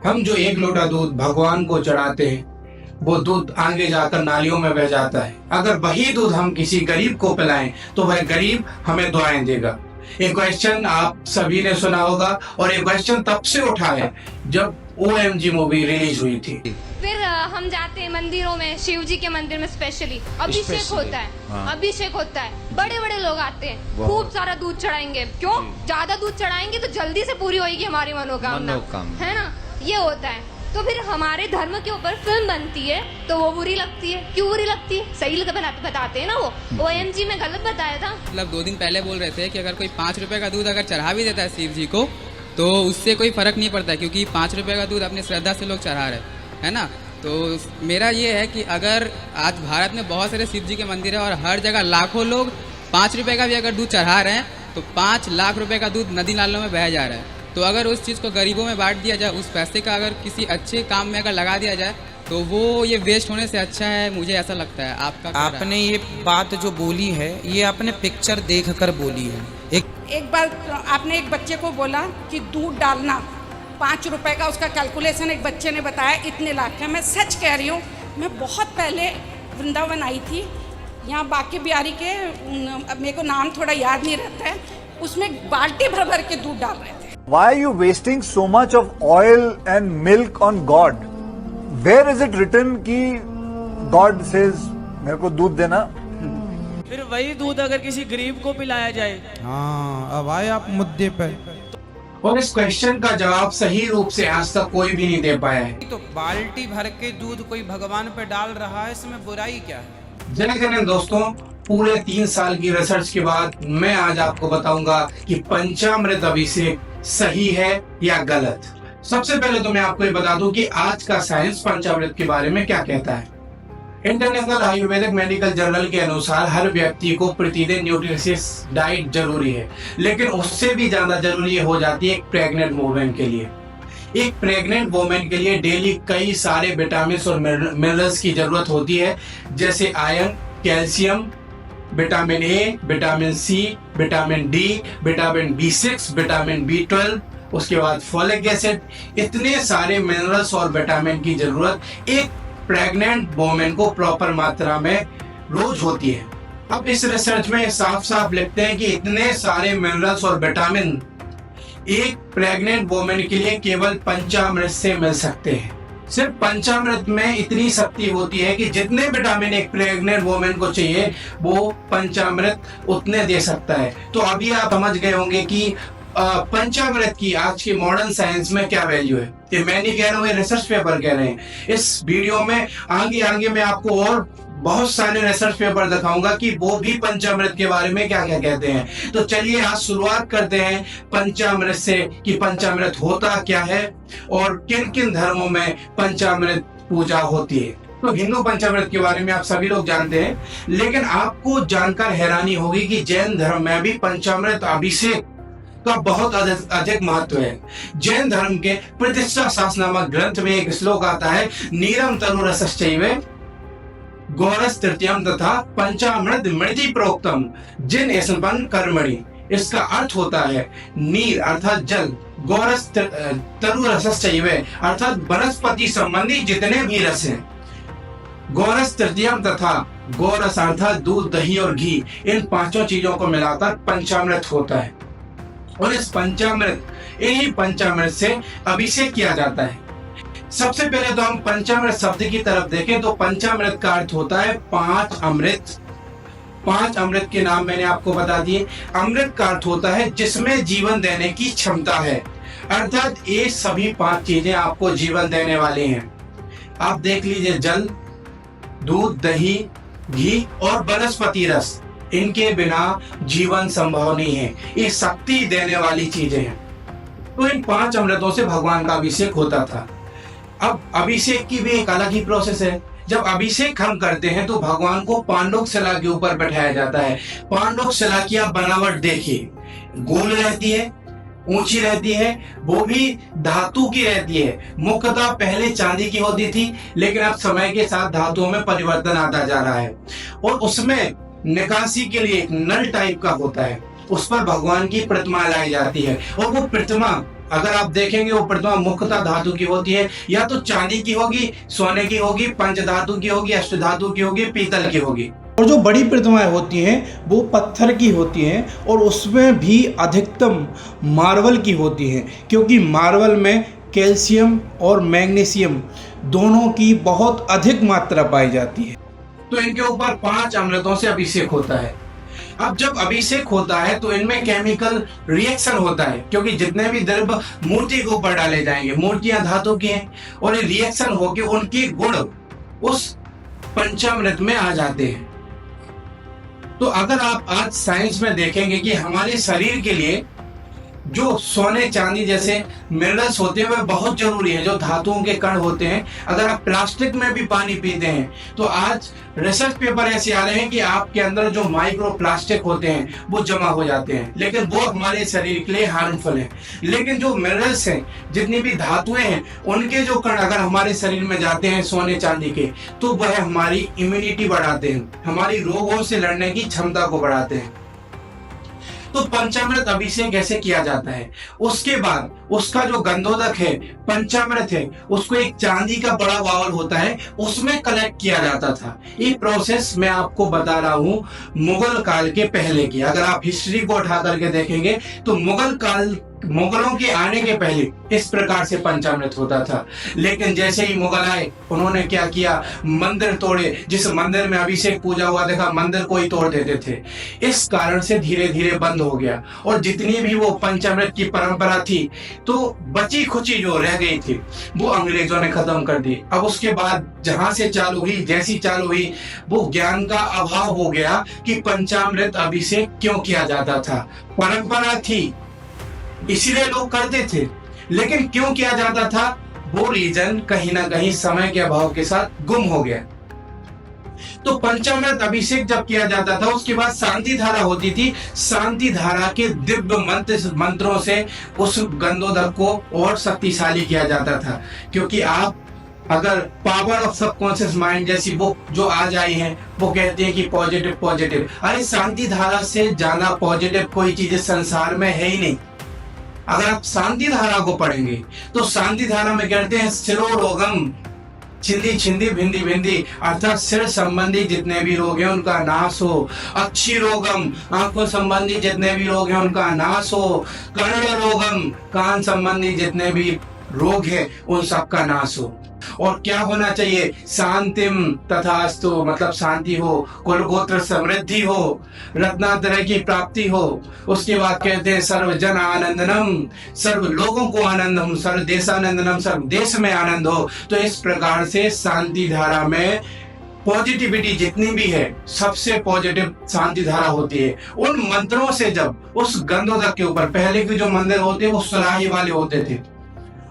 हम जो एक लोटा दूध भगवान को चढ़ाते हैं वो दूध आगे जाकर नालियों में बह जाता है। अगर वही दूध हम किसी गरीब को पिलाएं तो वह गरीब हमें दुआएं देगा। एक क्वेश्चन आप सभी ने सुना होगा और ये क्वेश्चन तब से उठा है जब OMG मूवी रिलीज हुई थी। फिर हम जाते हैं मंदिरों में, शिव जी के मंदिर में स्पेशली अभिषेक होता है। हाँ। अभिषेक होता है, बड़े बड़े लोग आते हैं, खूब सारा दूध चढ़ाएंगे। क्यों? ज्यादा दूध चढ़ाएंगे तो जल्दी से पूरी होगी हमारी मनोकामना, है ना? ये होता है। तो फिर हमारे धर्म के ऊपर फिल्म बनती है तो वो बुरी लगती है। क्यों बुरी लगती है? सही बताते हैं ना वो। OMG में गलत बताया था। मतलब 2 दिन पहले बोल रहे थे कि अगर कोई 5 रुपए का दूध अगर चढ़ा भी देता है शिव जी को तो उससे कोई फर्क नहीं पड़ता, क्योंकि 5 रुपए का दूध अपनी श्रद्धा से लोग चढ़ा रहे है ना। तो मेरा ये है कि अगर आज भारत में बहुत सारे शिव जी के मंदिर है और हर जगह लाखों लोग 5 रुपए का भी अगर दूध चढ़ा रहे हैं तो 5 लाख रुपए का दूध नदी नालों में बह जा रहा है। तो अगर उस चीज़ को गरीबों में बांट दिया जाए, उस पैसे का अगर किसी अच्छे काम में अगर लगा दिया जाए तो वो ये वेस्ट होने से अच्छा है, मुझे ऐसा लगता है। आपका क्या राय? आपने ये बात जो बोली है ये आपने पिक्चर देखकर बोली है। एक बार आपने एक बच्चे को बोला कि दूध डालना 5 रुपए का, उसका कैलकुलेशन एक बच्चे ने बताया इतने लाख का। मैं सच कह रही हूँ, मैं बहुत पहले वृंदावन आई थी, यहाँ बाकी बिहारी के, मेरे को नाम थोड़ा याद नहीं रहता है, उसमें बाल्टी भर भर के दूध डाल रहे थे। Why are you wasting so much of oil and milk on God? Where is it written कि God says मेरे को दूध देना? फिर वही दूध अगर किसी गरीब को पिलाया जाए। हाँ, अब आए आप मुद्दे पे। और इस क्वेश्चन का जवाब सही रूप से आज तक कोई भी नहीं दे पाया है। तो बाल्टी भर के दूध कोई भगवान पे डाल रहा है, इसमें बुराई क्या है? जय जन दोस्तों, पूरे 3 साल की रिसर्च के बाद मैं आज आपको बताऊंगा कि पंचामृत अभिषेक सही है या गलत। सबसे पहले तो मैं आपको ये बता दूं कि आज का साइंस पंचामृत के बारे में क्या कहता है। इंटरनेशनल आयुर्वेदिक मेडिकल जर्नल के अनुसार हर व्यक्ति को प्रतिदिन न्यूट्रिशियस डाइट जरूरी है, लेकिन उससे भी ज्यादा जरूरी हो जाती है एक प्रेग्नेंट वुमेन के लिए। एक प्रेग्नेंट वुमेन के लिए डेली कई सारे विटामिन और मिनरल्स की जरूरत होती है, जैसे iron, calcium, vitamin A, vitamin C, vitamin D, vitamin B6, vitamin B12, उसके बाद फोलिक एसिड। इतने सारे मिनरल्स और विटामिन की जरूरत एक प्रेग्नेंट वुमेन को प्रॉपर मात्रा में रोज होती है। अब इस रिसर्च में साफ साफ लिखते हैं कि इतने सारे मिनरल्स और विटामिन एक प्रेग्नेंट वुमेन के लिए केवल पंचामृत से मिल सकते हैं। सिर्फ पंचामृत में इतनी शक्ति होती है कि जितने विटामिन एक प्रेग्नेंट वुमेन को चाहिए वो पंचामृत उतने दे सकता है। तो अभी आप समझ गए होंगे कि पंचामृत की आज की मॉडर्न साइंस में क्या वैल्यू है। ये मैं नहीं कह रहा हूँ, ये रिसर्च पेपर कह रहे हैं। इस वीडियो में आगे मैं आपको और बहुत सारे रिसर्च पेपर दिखाऊंगा कि वो भी पंचामृत के बारे में क्या क्या कहते हैं। तो चलिए आज शुरुआत करते हैं पंचामृत से कि पंचामृत होता क्या है और किन किन धर्मों में पंचामृत पूजा होती है। तो हिंदू पंचामृत के बारे में आप सभी लोग जानते हैं, लेकिन आपको जानकर हैरानी होगी कि जैन धर्म में भी पंचामृत अभिषेक का बहुत अधिक महत्व है। जैन धर्म के प्रतिष्ठा शास्त्र नामक ग्रंथ में एक श्लोक आता है, नीरम तनुरसश्चैव गौरस तृतीयम तथा पंचामृत मृति प्रोक्तम जिन स्पन कर्मणि। इसका अर्थ होता है नीर अर्थात जल, गौरस तरुरसश्चैव अर्थात वनस्पति संबंधी जितने भी रस हैं, गौरस तृतीयम तथा गौरस अर्थात दूध, दही और घी, इन 5 चीजों को मिलाकर पंचामृत होता है। और इस पंचामृत, इन्हीं पंचामृत से अभिषेक किया जाता है। सबसे पहले तो हम पंचामृत शब्द की तरफ देखें तो पंचामृत का अर्थ होता है 5 अमृत। 5 अमृत के नाम मैंने आपको बता दिए। अमृत का अर्थ होता है जिसमें जीवन देने की क्षमता है, अर्थात ये सभी 5 चीजें आपको जीवन देने वाली हैं। आप देख लीजिए, जल, दूध, दही, घी और वनस्पति रस, इनके बिना जीवन संभव नहीं है। ये शक्ति देने वाली चीजें हैं। तो इन 5 अमृतों से भगवान का अभिषेक होता था। अब अभिषेक की भी एक अलग ही प्रोसेस है। जब अभिषेक हम करते हैं तो भगवान को पांडुक शिला के ऊपर बैठाया जाता है। पांडुक शिला की आप बनावट देखिए, गोल रहती है, ऊंची रहती है, वो भी धातु की रहती है। मुख्यतः पहले चांदी की होती थी, लेकिन अब समय के साथ धातुओं में परिवर्तन आता जा रहा है। और उसमें निकासी के लिए एक नल टाइप का होता है, उस पर भगवान की प्रतिमा लाई जाती है और वो प्रतिमा अगर आप देखेंगे वो प्रतिमा मुख्यतः धातु की होती है, या तो चांदी की होगी, सोने की होगी, पंचधातु की होगी, अष्टधातु की होगी, पीतल की होगी। और जो बड़ी प्रतिमाएं होती हैं वो पत्थर की होती हैं और उसमें भी अधिकतम मार्बल की होती हैं, क्योंकि मार्बल में कैल्शियम और मैग्नीशियम दोनों की बहुत अधिक मात्रा पाई जाती है। तो इनके ऊपर 5 अमृतों से अभिषेक होता है। अब जब अभिषेक होता है तो इनमें केमिकल रिएक्शन होता है, क्योंकि जितने भी द्रव्य मूर्ति के ऊपर डाले जाएंगे, मूर्तियां धातु की हैं, और ये रिएक्शन होकर उनके गुण उस पंचामृत में आ जाते हैं। तो अगर आप आज साइंस में देखेंगे कि हमारे शरीर के लिए जो सोने चांदी जैसे मिनरल्स होते हैं वह बहुत जरूरी है, जो धातुओं के कण होते हैं। अगर आप प्लास्टिक में भी पानी पीते हैं तो आज रिसर्च पेपर ऐसे आ रहे हैं कि आपके अंदर जो माइक्रो प्लास्टिक होते हैं वो जमा हो जाते हैं, लेकिन वो हमारे शरीर के लिए हार्मफुल है। लेकिन जो मिनरल्स हैं, जितनी भी धातुएं हैं, उनके जो कण अगर हमारे शरीर में जाते हैं सोने चांदी के, तो वह हमारी इम्यूनिटी बढ़ाते हैं, हमारी रोगों से लड़ने की क्षमता को बढ़ाते हैं। तो पंचामृत अभिषेक कैसे किया जाता है? उसके बाद उसका जो गंधोदक है, पंचामृत है, उसको एक चांदी का बड़ा बाउल होता है, उसमें कलेक्ट किया जाता था। ये प्रोसेस मैं आपको बता रहा हूँ मुगल काल के पहले की। अगर आप हिस्ट्री को उठा करके देखेंगे तो मुगलों के आने के पहले इस प्रकार से पंचामृत होता था। लेकिन जैसे ही मुगल आए, उन्होंने क्या किया, मंदिर तोड़े। जिस मंदिर में अभिषेक पूजा हुआ देखा, मंदिर को ही तोड़ देते थे। इस कारण से धीरे धीरे बंद हो गया, और जितनी भी वो पंचामृत की परंपरा थी तो बची खुची जो रह गई थी वो अंग्रेजों ने खत्म कर दी। अब उसके बाद जहां से चालू हुई, जैसी चालू हुई, वो ज्ञान का अभाव हो गया कि पंचामृत अभिषेक क्यों किया जाता था। परंपरा थी इसीलिए लोग करते थे, लेकिन क्यों किया जाता था वो रीजन कहीं ना कहीं समय के अभाव के साथ गुम हो गया। तो पंचामृत अभिषेक जब किया जाता था, उसके बाद शांति धारा होती थी। शांति धारा के दिव्य मंत्रों से उस गंधोदक को और शक्तिशाली किया जाता था। क्योंकि आप अगर पावर ऑफ सबकॉन्शियस माइंड जैसी बुक जो आज आई है, वो कहते हैं कि पॉजिटिव पॉजिटिव, अरे शांति धारा से ज्यादा पॉजिटिव कोई चीज संसार में है ही नहीं। अगर आप शांति धारा को पढ़ेंगे तो शांति धारा में कहते हैं शिरोरोगम छिंदी छिंदी भिंदी भिंदी, अर्थात सिर संबंधी जितने भी रोग हैं उनका नाश हो। अक्षी रोगम आंखों संबंधी जितने भी रोग हैं उनका नाश हो। कर्ण रोगम कान संबंधी जितने भी रोग हैं उन सबका नाश हो। और क्या होना चाहिए, शांतिम तथास्तु, मतलब शांति हो, कुल गोत्र समृद्धि हो, रत्नात्रय की प्राप्ति हो। उसके बाद कहते हैं सर्व जन आनंदनम, सर्व लोगों को आनंद हम, सर्व देशानंदनम, सर्व देश में आनंद हो। तो इस प्रकार से शांति धारा में पॉजिटिविटी जितनी भी है, सबसे पॉजिटिव शांति धारा होती है। उन मंत्रों से जब उस गंधोदक के ऊपर, पहले के जो मंदिर होते वो सुराही वाले होते थे,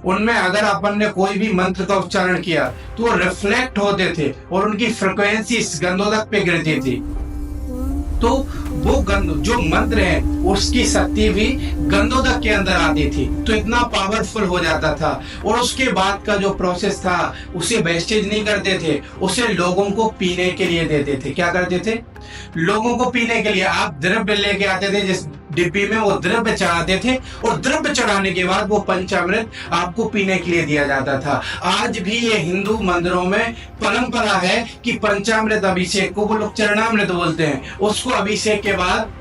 उनमें अगर अपन ने कोई भी मंत्र का उच्चारण किया तो वो रिफ्लेक्ट होते थे और उनकी फ्रिक्वेंसी इस गंधोदक पे गिरती थी। तो वो जो मंत्र है उसकी शक्ति भी गंधोदक के अंदर आती थी, तो इतना पावरफुल हो जाता था। और उसके बाद का जो प्रोसेस था उसे वेस्टेज नहीं करते थे, उसे लोगों को पीने के लिए देते थे। क्या करते थे, लोगों को पीने के लिए आप द्रव्य लेके आते थे, जिस डिब्बी में वो द्रव्य चढ़ाते थे, और द्रव्य चढ़ाने के बाद वो पंचामृत आपको पीने के लिए दिया जाता था। आज भी ये हिंदू मंदिरों में परंपरा है कि पंचामृत अभिषेक को वो लोग चरणामृत बोलते हैं, उसको अभिषेक के बाद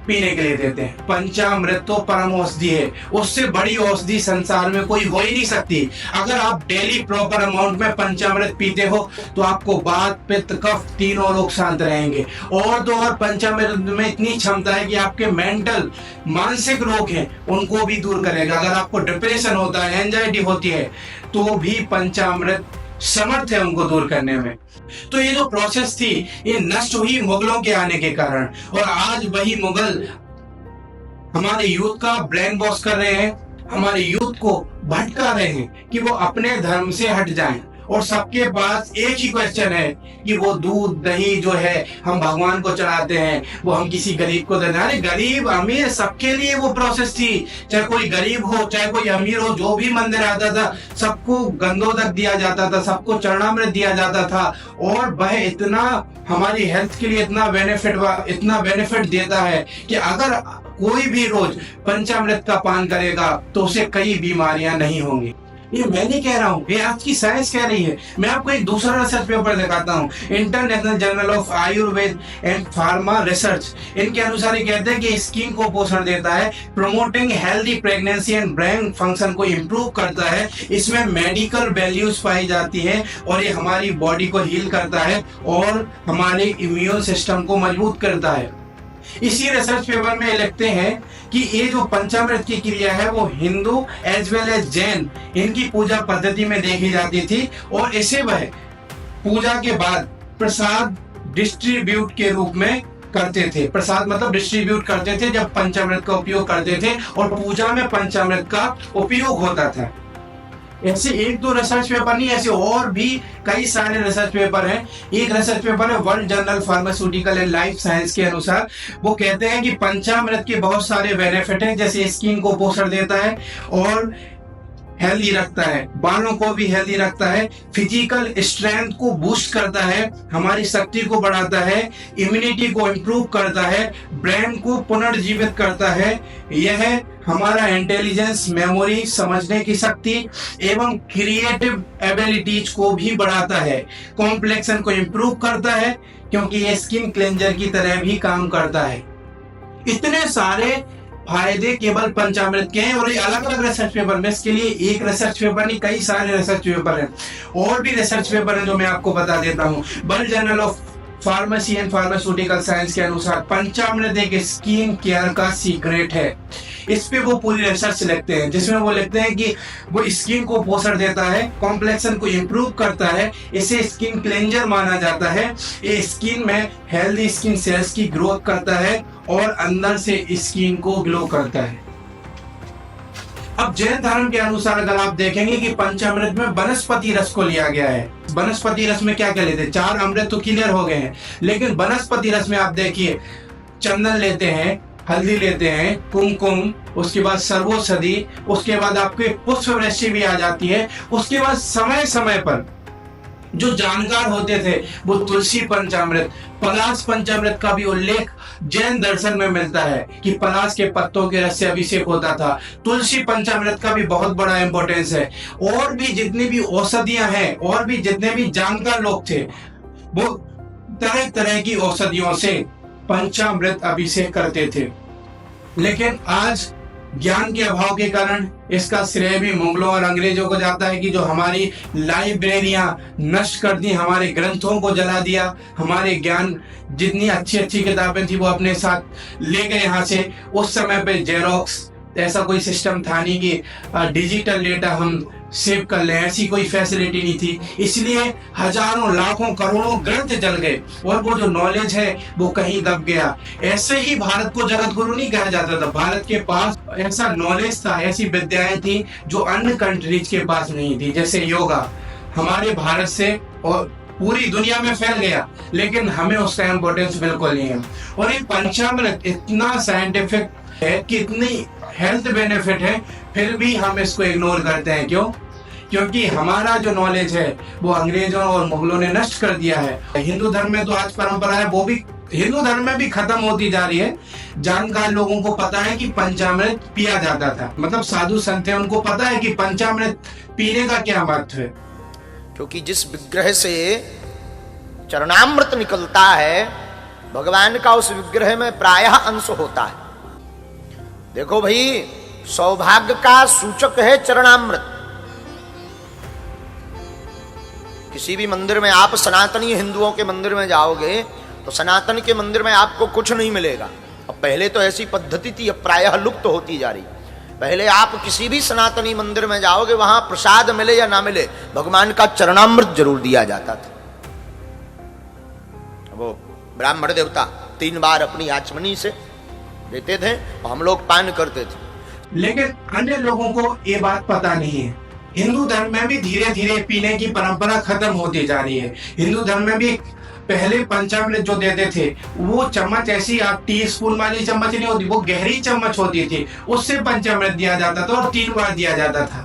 पीने के लिए देते हैं। पंचामृत तो परम औषधि है, उससे बड़ी औषधि संसार में कोई हो ही नहीं सकती। अगर आप डेली प्रॉपर अमाउंट में पंचामृत पीते हो तो आपको वात पित्त कफ तीनों रोग शांत रहेंगे। और पंचामृत में इतनी क्षमता है कि आपके मेंटल मानसिक रोग हैं उनको भी दूर करेगा। अगर आपको डिप्रेशन होता है, एंजाइटी होती है, तो भी पंचामृत समर्थ है उनको दूर करने में। तो ये जो प्रोसेस थी ये नष्ट हुई मुगलों के आने के कारण, और आज वही मुगल हमारे यूथ का ब्रेन वॉश कर रहे हैं, हमारे यूथ को भटका रहे हैं कि वो अपने धर्म से हट जाएं। और सबके पास एक ही क्वेश्चन है कि वो दूध दही जो है हम भगवान को चढ़ाते हैं, वो हम किसी गरीब को देना। अरे गरीब अमीर सबके लिए वो प्रोसेस थी, चाहे कोई गरीब हो चाहे कोई अमीर हो, जो भी मंदिर आता था सबको गंधोदक दिया जाता था, सबको चरणामृत दिया जाता था। और वह इतना हमारी हेल्थ के लिए इतना बेनिफिट देता है कि अगर कोई भी रोज पंचामृत का पान करेगा तो उसे कई बीमारियां नहीं होंगी। ये मैं नहीं कह रहा हूँ, ये आज की साइंस कह रही है। मैं आपको एक दूसरा रिसर्च पेपर दिखाता हूँ, international journal of Ayurveda and pharma research. इनके अनुसार ये कहते हैं कि स्किन को पोषण देता है, promoting healthy pregnancy and brain function को इम्प्रूव करता है। इसमें मेडिकल वैल्यूज पाई जाती है और ये हमारी बॉडी को हील करता है और हमारे इम्यून सिस्टम को मजबूत करता है। इसी रिसर्च पेपर में लिखते हैं कि ये जो पंचामृत की क्रिया है वो Hindu as well as Jain इनकी पूजा पद्धति में देखी जाती थी और इसे वह पूजा के बाद प्रसाद डिस्ट्रीब्यूट के रूप में करते थे। प्रसाद मतलब डिस्ट्रीब्यूट करते थे जब पंचामृत का उपयोग करते थे और पूजा में पंचामृत का उपयोग होता था। ऐसे एक दो रिसर्च पेपर नहीं, ऐसे और भी कई सारे रिसर्च पेपर हैं। एक रिसर्च पेपर है world journal pharmaceutical and life science के अनुसार, वो कहते हैं कि पंचामृत के बहुत सारे बेनिफिट हैं, जैसे स्किन को पोषण देता है और हेल्दी रखता है, बालों को भी हेल्दी रखता है, फिजिकल स्ट्रेंथ को बूस्ट करता है, हमारी शक्ति को बढ़ाता है, इम्यूनिटी को इम्प्रूव करता है, ब्रेन को पुनर्जीवित करता है, यह हमारा इंटेलिजेंस, मेमोरी, समझने की शक्ति एवं क्रिएटिव एबिलिटीज को भी बढ़ाता है, कॉम्प्लेक्शन को इम्प्रूव करता है क्योंकि ये स्किन क्लेंजर की तरह भी काम करता है। इतने सारे फायदे केवल पंचामृत के हैं और ये अलग अलग रिसर्च पेपर में, इसके लिए एक रिसर्च पेपर नहीं कई सारे रिसर्च पेपर हैं। और भी रिसर्च पेपर हैं जो मैं आपको बता देता हूँ। World journal of pharmacy and pharmaceutical science के अनुसार पंचामृत एक स्किन केयर का सीक्रेट है। इस पे वो पूरी रिसर्च लिखते हैं जिसमें वो लिखते हैं कि वो स्किन को पोषण देता है, कॉम्प्लेक्शन को इम्प्रूव करता है, इसे स्किन क्लेंजर माना जाता है, ये स्किन में हेल्दी स्किन सेल्स की ग्रोथ करता है और अंदर से स्किन को ग्लो करता है। अब जैन धर्म के अनुसार अगर आप देखेंगे कि पंचामृत में वनस्पति रस को लिया गया है। वनस्पति रस में क्या क्या लेते हैं, 4 अमृत तो क्लियर हो गए हैं, लेकिन वनस्पति रस में आप देखिए चंदन लेते हैं, हल्दी लेते हैं, कुमकुम, उसके बाद सर्वौषधि, उसके बाद आपके पुष्प वृक्षि भी आ जाती है। उसके बाद समय समय पर जो जानकार होते थे वो तुलसी पंचामृत, पलाश पंचामृत का भी उल्लेख जैन दर्शन में मिलता है कि पलाश के पत्तों के रस से अभिषेक होता था। तुलसी पंचामृत का भी बहुत बड़ा इंपॉर्टेंस है। और भी जितनी भी औषधियां हैं और भी जितने भी जानकार लोग थे वो तरह तरह की औषधियों से पंचामृत अभिषेक करते थे। लेकिन आज ज्ञान के अभाव के कारण इसका श्रेय भी मुगलों और अंग्रेजों को जाता है कि जो हमारी लाइब्रेरियां नष्ट कर दी, हमारे ग्रंथों को जला दिया, हमारे ज्ञान जितनी अच्छी अच्छी किताबें थी वो अपने साथ ले गए यहाँ से। उस समय पे जेरोक्स ऐसा कोई सिस्टम था नहीं कि डिजिटल डेटा हम सेव कर लें, ऐसी कोई फैसिलिटी नहीं थी, इसलिए हजारों लाखों करोड़ों ग्रंथ जल गए और वो जो नॉलेज है वो कहीं दब गया। ऐसे ही भारत को जगत गुरु नहीं कहा जाता था, भारत के पास ऐसा नॉलेज था, ऐसी विद्याएं थी जो अन्य कंट्रीज के पास नहीं थी। जैसे योगा हमारे भारत से और पूरी दुनिया में फैल गया, लेकिन हमें उसका इम्पोर्टेंस बिल्कुल नहीं है। और ये पंचामृत इतना साइंटिफिक है कि इतनी हेल्थ बेनिफिट है, फिर भी हम इसको इग्नोर करते हैं। क्यों? क्योंकि हमारा जो नॉलेज है वो अंग्रेजों और मुगलों ने नष्ट कर दिया है। हिंदू धर्म में तो आज परंपरा है, वो भी हिंदू धर्म में भी खत्म होती जा रही है। जानकार लोगों को पता है कि पंचामृत पिया जाता था, मतलब साधु संत हैं, उनको पता है कि पंचामृत पीने का क्या महत्व है। क्योंकि जिस विग्रह से चरणामृत निकलता है भगवान का, उस विग्रह में प्रायः अंश होता है। देखो भाई, सौभाग्य का सूचक है चरणामृत। किसी भी मंदिर में आप सनातनी हिंदुओं के मंदिर में जाओगे तो सनातन के मंदिर में आपको कुछ नहीं मिलेगा। अब पहले तो ऐसी पद्धति थी, अब प्रायः लुप्त होती जा रही। पहले आप किसी भी सनातनी मंदिर में जाओगे, वहां प्रसाद मिले या ना मिले, भगवान का चरणामृत जरूर दिया जाता था। वो ब्राह्मण देवता 3 बार अपनी आचमनी से देते थे और हम लोग पान करते थे। लेकिन अन्य लोगों को ये बात पता नहीं है। हिंदू धर्म में भी धीरे धीरे पीने की परंपरा खत्म होती जा रही है। हिंदू धर्म में भी पहले पंचामृत जो देते थे वो चम्मच ऐसी, आप टी स्पून वाली चम्मच नहीं होती, वो गहरी चम्मच होती थी, उससे पंचामृत दिया जाता था और 3 बार दिया जाता था।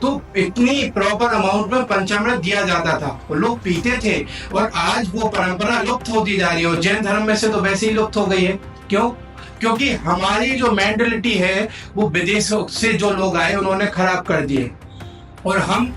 तो इतनी प्रॉपर अमाउंट में पंचामृत दिया जाता था, लोग पीते थे। और आज वो परंपरा लुप्त होती जा रही है और जैन धर्म में से तो वैसे ही लुप्त हो गई है। क्यों? क्योंकि हमारी जो मेंटालिटी है वो विदेशों से जो लोग आए उन्होंने खराब कर दिए और हम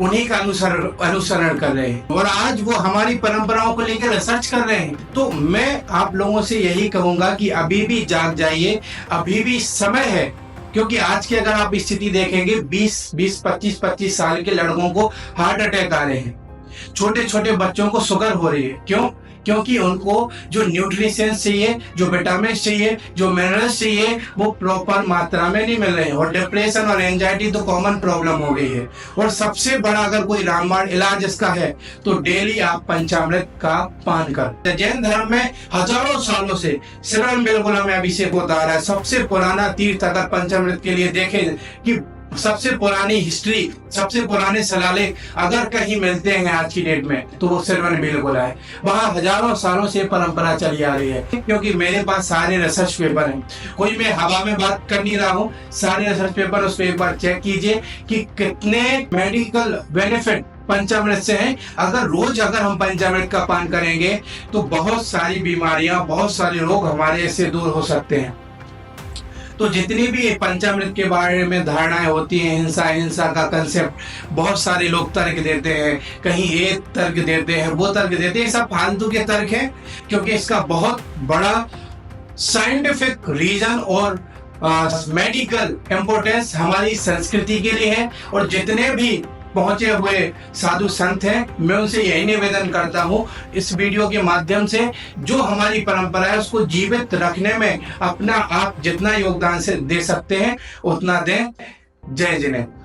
उन्हीं का अनुसरण कर रहे हैं और आज वो हमारी परंपराओं को लेकर रिसर्च कर रहे हैं। तो मैं आप लोगों से यही कहूंगा कि अभी भी जाग जाइए, अभी भी समय है। क्योंकि आज की अगर आप स्थिति देखेंगे 25 साल के लड़कों को हार्ट अटैक आ रहे हैं, छोटे छोटे बच्चों को शुगर हो रही है। क्यों? क्योंकि उनको जो न्यूट्रिशंस चाहिए, जो विटामिन चाहिए, जो मिनरल्स चाहिए, वो प्रॉपर मात्रा में नहीं मिल रहे हैं। और डिप्रेशन और एंजाइटी तो कॉमन प्रॉब्लम हो गई है। और सबसे बड़ा अगर कोई रामबाण इलाज इसका है तो डेली आप पंचामृत का पान कर। जैन धर्म में हजारों सालों से श्रवण बेलगोला में अभिषेक होता आ रहा है। सबसे पुराना तीर्थ अगर पंचामृत के लिए देखें कि सबसे पुरानी हिस्ट्री, सबसे पुराने सलाले अगर कहीं मिलते हैं आज की डेट में तो वो श्रवण बेलगोला है। वहाँ हजारों सालों से परंपरा चली आ रही है। क्योंकि मेरे पास सारे रिसर्च पेपर हैं, कोई मैं हवा में बात कर नहीं रहा हूँ। सारे रिसर्च पेपर उस पर एक बार चेक कीजिए कि कितने मेडिकल बेनिफिट पंचामृत से हैं। अगर हम पंचामृत का पान करेंगे तो बहुत सारी बीमारियां, बहुत सारे रोग हमारे से दूर हो सकते हैं। तो जितनी भी पंचामृत के बारे में धारणाएं होती हैं, हिंसा का कंसेप्ट, बहुत सारे लोग तर्क देते हैं, कहीं ये तर्क देते हैं, वो तर्क देते हैं, सब फालतू के तर्क हैं। क्योंकि इसका बहुत बड़ा साइंटिफिक रीजन और मेडिकल इम्पोर्टेंस हमारी संस्कृति के लिए है। और जितने भी पहुंचे हुए साधु संत हैं, मैं उनसे यही निवेदन करता हूं इस वीडियो के माध्यम से, जो हमारी परंपरा है उसको जीवित रखने में अपना आप जितना योगदान से दे सकते हैं उतना दें। जय जिनेंद्र।